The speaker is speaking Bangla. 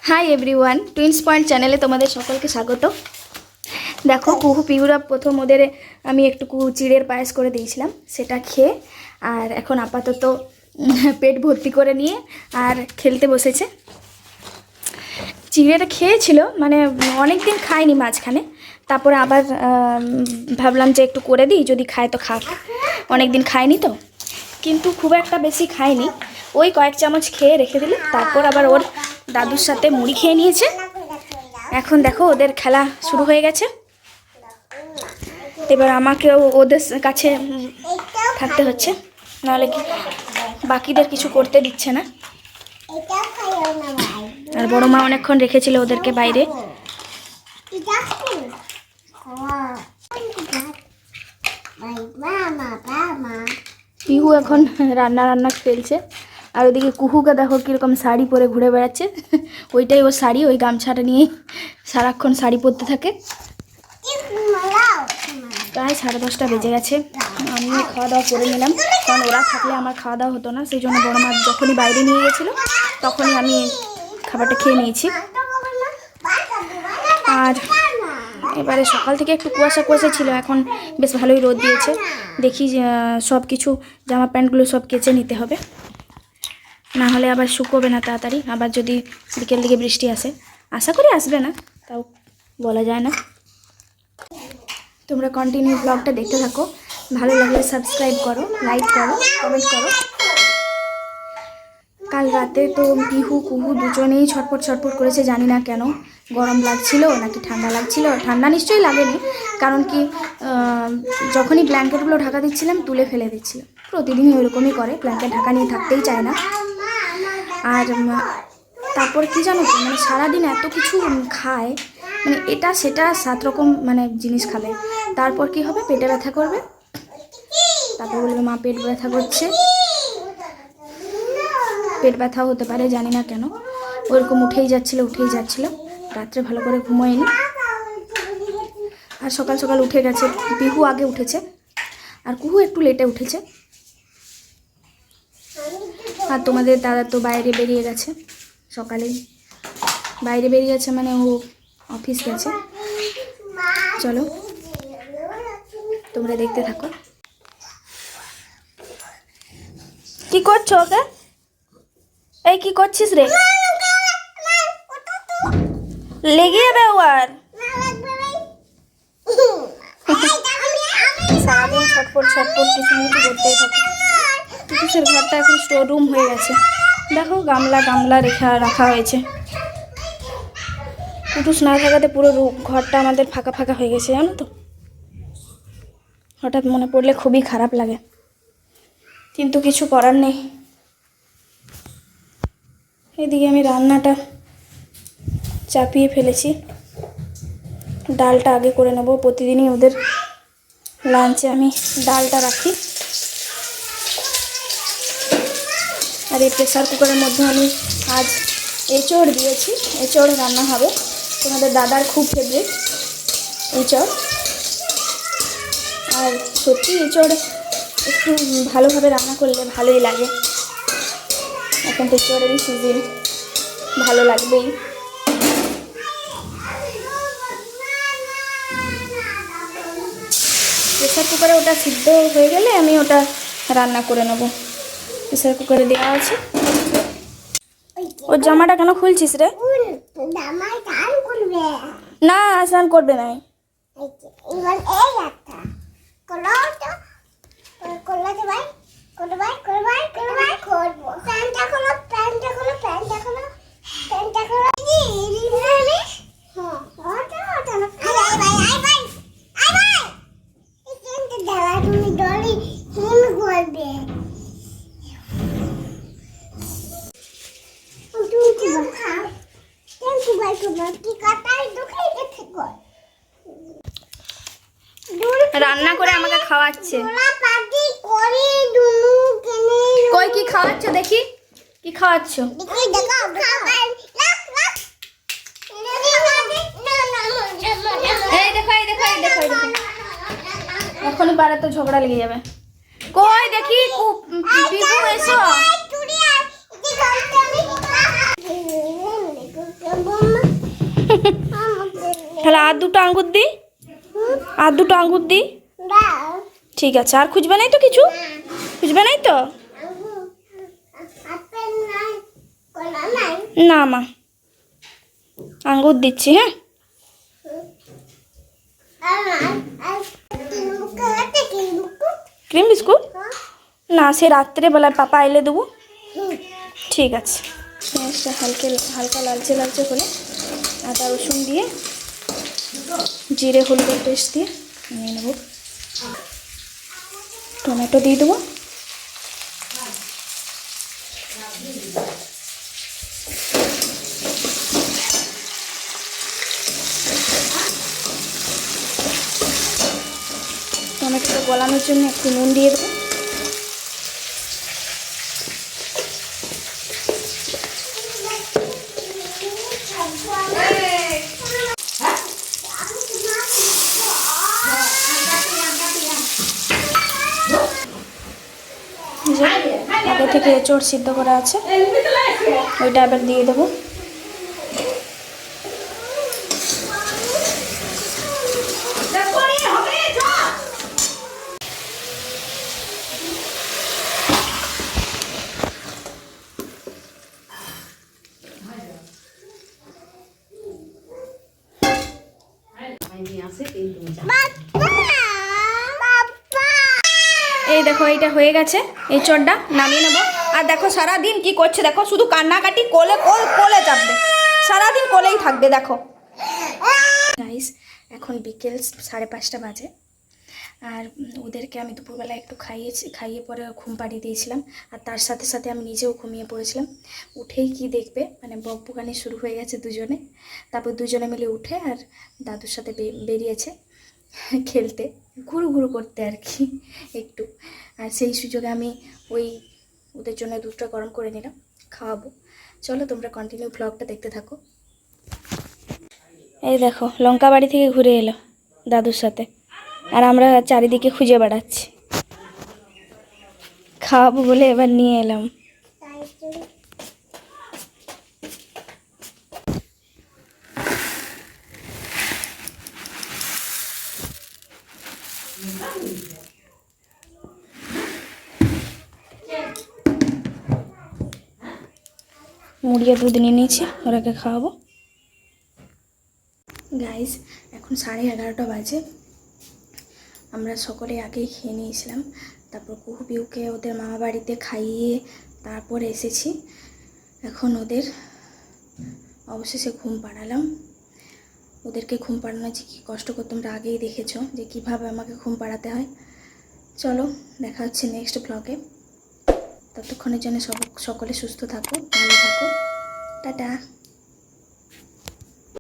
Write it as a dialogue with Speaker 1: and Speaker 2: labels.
Speaker 1: হাই এভরিওয়ান, টুইন্স পয়েন্ট চ্যানেলে তোমাদের সকলকে স্বাগত। দেখো, কুহু পিহুরা প্রথম ওদের আমি একটু চিড়ের পায়েস করে দিয়েছিলাম, সেটা খেয়ে আর এখন আপাতত পেট ভর্তি করে নিয়ে আর খেলতে বসেছে। চিড়েটা খেয়েছিল, মানে অনেক দিন খায়নি মাঝখানে, তারপরে আবার ভাবলাম যে একটু করে দিই, যদি খায় তো খাক, অনেক দিন খায়নি তো। কিন্তু খুব একটা বেশি খায়নি, ওই কয়েক চামচ খেয়ে রেখে দিল, তারপর আবার ওর দাদুর সাথে মুড়ি খেয়ে নিয়েছে। এখন দেখো ওদের খেলা শুরু হয়ে গেছে, এবার আমাকেও ওদের কাছে থাকতে হচ্ছে, নাহলে বাকিদের কিছু করতে দিচ্ছে না। আর বড় মা অনেকক্ষণ রেখেছিল ওদেরকে বাইরে। পিহু এখন রান্না খেলছে, আর ওদিকে কুহুকে দেখো কীরকম শাড়ি পরে ঘুরে বেড়াচ্ছে। ওইটাই ওর শাড়ি, ওই গামছাটা নিয়ে সারাক্ষণ শাড়ি পরতে থাকে। প্রায় 10:30 বেজে গেছে, আমিও খাওয়া দাওয়া করে নিলাম, কারণ ওরা থাকলে আমার খাওয়া দাওয়া হতো না, সেই জন্য বড় মা যখনই বাইরে নিয়ে গেছিলো তখনই আমি খাবারটা খেয়ে নিয়েছি। আর এবারে সকাল থেকে একটু কুয়াশা ছিল, এখন বেশ ভালোই রোদ দিয়েছে। দেখি সব কিছু জামা প্যান্টগুলো সব কেচে নিতে হবে, না হলে আবার শুকোবে না তাড়াতাড়ি। আবার যদি বিকেল দিকে বৃষ্টি আসে, আশা করি আসবে না, তাও বলা যায় না। তোমরা কন্টিনিউ ব্লগটা দেখতে থাকো, ভালো লাগলে সাবস্ক্রাইব করো, লাইক করো, কমেন্ট করো। কাল রাতে তো পিহু কুহু দুজনেই ছটফট করেছে, জানি না কেন, গরম লাগছিল নাকি ঠান্ডা লাগছিল। ঠান্ডা নিশ্চয়ই লাগেনি, কারণ কি যখনই ব্ল্যাঙ্কেটগুলো ঢাকা দিচ্ছিলাম তুলে ফেলে দিচ্ছিল, প্রতিদিনই ওইরকমই করে, ব্ল্যাঙ্কেট ঢাকা নিয়ে থাকতেই চায় না। আর তারপর কি জানো তো, মানে সারাদিন এত কিছু খায়, মানে এটা সেটা 7 রকম মানে জিনিস খাবে, তারপর কি হবে, পেটে ব্যথা করবে, তারপর বলবে মা পেট ব্যথা করছে। পেট ব্যথাও হতে পারে, জানি না কেন, ওরকম উঠেই যাচ্ছিল। রাত্রে ভালো করে ঘুমোয়নি, আর সকাল সকাল উঠে গেছে। পিহু আগে উঠেছে, আর কুহু একটু লেটে উঠেছে। আর তোমাদের দাদা তো বাইরে বেরিয়ে গেছে, সকালেই বাইরে বেরিয়ে গেছে, মানে ও অফিস গেছে। চলো তোমরা দেখতে থাকো। কি করছো ওকে? এই কি করছিস রে? লেগে যাবে ও। আর সারাদিন ছটফট কিছু করতেই থাকে। টুটুসের ঘরটা এখন স্টোর রুম হয়ে গেছে, দেখো গামলা রাখা হয়েছে। টুটুস না থাকাতে পুরো ঘরটা আমাদের ফাঁকা হয়ে গেছে, জানো তো। হঠাৎ মনে পড়লে খুবই খারাপ লাগে, কিন্তু কিছু করার নেই। এদিকে আমি রান্নাটা চাপিয়ে ফেলেছি, ডালটা আগে করে নেব। প্রতিদিনই ওদের লাঞ্চে আমি ডালটা রাখি। আর এই প্রেসার কুকারের মধ্যে আমি আজ এঁচড় দিয়েছি, এঁচড় রান্না হবে। তোমাদের দাদার খুব ফেভারিট এঁচড়, আর সত্যি এঁচড় একটু ভালোভাবে রান্না করলে ভালোই লাগে। এখন তো এঁচড়েরই সিজন, ভালো লাগবেই। প্রেসার কুকারে ওটা সিদ্ধ হয়ে গেলে আমি ওটা রান্না করে নেব। প্রেসার কুকারে দেওয়া আছে। ওর জামাটা কেন খুলছিস রে? না, স্নান করবে না। রান্না করে আমাকে খাওয়াচ্ছে। কই কি খাওয়াচ্ছ দেখি, কি খাওয়াচ্ছ? এই দেখো এখনই পারে তো ঝগড়া লেগে যাবে। কই দেখি পিহু এসো। তাহলে আর দুটো আঙ্গুর দিই, আর দুটো আঙ্গুর দিই। ঠিক আছে, আর খুঁজবে নাই তো কিছু? খুঁজবে নাই তো? না মা, আঙ্গুর দিচ্ছি। হ্যাঁ, ক্রিম বিস্কুট না, সে রাত্রেবেলায় পাপা এলে দেবো। ঠিক আছে, পেঁয়াজটা হালকা লালচে লালচে হলে আদা রসুন দিয়ে জিরে হলুদের পেস্ট দিয়ে নিয়ে নেব। টমেটো দিয়ে দেবো। টমেটোটা গলানোর জন্য একটু নুন দিয়ে দেবো। আগে থেকে এঁচড় সিদ্ধ করা আছে, ওইটা আবার দিয়ে দেবো। এই দেখো, এইটা হয়ে গেছে, এই চটটা নামিয়ে নেবো। আর দেখো সারাদিন কি করছে, দেখো শুধু কান্নাকাটি, কোলে কোলে চাপবে, সারাদিন কোলেই থাকবে। দেখো গাইস, এখন বিকেল 5:30 বাজে। আর ওদেরকে আমি দুপুরবেলা একটু খাইয়ে পরে ঘুম পাড়িয়ে দিয়েছিলাম। আর তার সাথে সাথে আমি নিজেও ঘুমিয়ে পড়েছিলাম। উঠেই কি দেখবে, মানে বকবকানি শুরু হয়ে গেছে দুজনে। তারপর দুজনে মিলে উঠে আর দাদুর সাথে বেরিয়েছে খেলতে, ঘুরু ঘুরু করতে আর কি একটু। আর সেই সুযোগে আমি ওদের জন্য দুধটা গরম করে নিলাম, খাওয়াবো। চলো তোমরা কন্টিনিউ ব্লগটা দেখতে থাকো। এই দেখো, লঙ্কা বাড়ি থেকে ঘুরে এলো দাদুর সাথে, আর আমরা চারিদিকে খুঁজে বেড়াচ্ছি। খাওয়াবো বলে এবার নিয়ে এলাম। মুড়িয়ে দুধ নিয়ে নিয়েছি, ওরাকে খাওয়াবো। গাইস, এখন 11:30 বাজে। আমরা সকলে আগেই খেয়ে নিয়েছিলাম। তারপর কুহু বিউকে ওদের মামা বাড়িতে খাইয়ে তারপর এসেছি। এখন ওদের অবশেষে ঘুম পাড়ালাম। ওদেরকে ঘুম পাড়ানো যে কী কষ্ট করতে তোমরা আগেই দেখেছো, যে কিভাবে আমাকে ঘুম পাড়াতে হয়। চলো দেখা হচ্ছে নেক্সট ব্লগে। ততক্ষণের জন্য সকলে সুস্থ থাকো, ভালো থাকো, টাটা।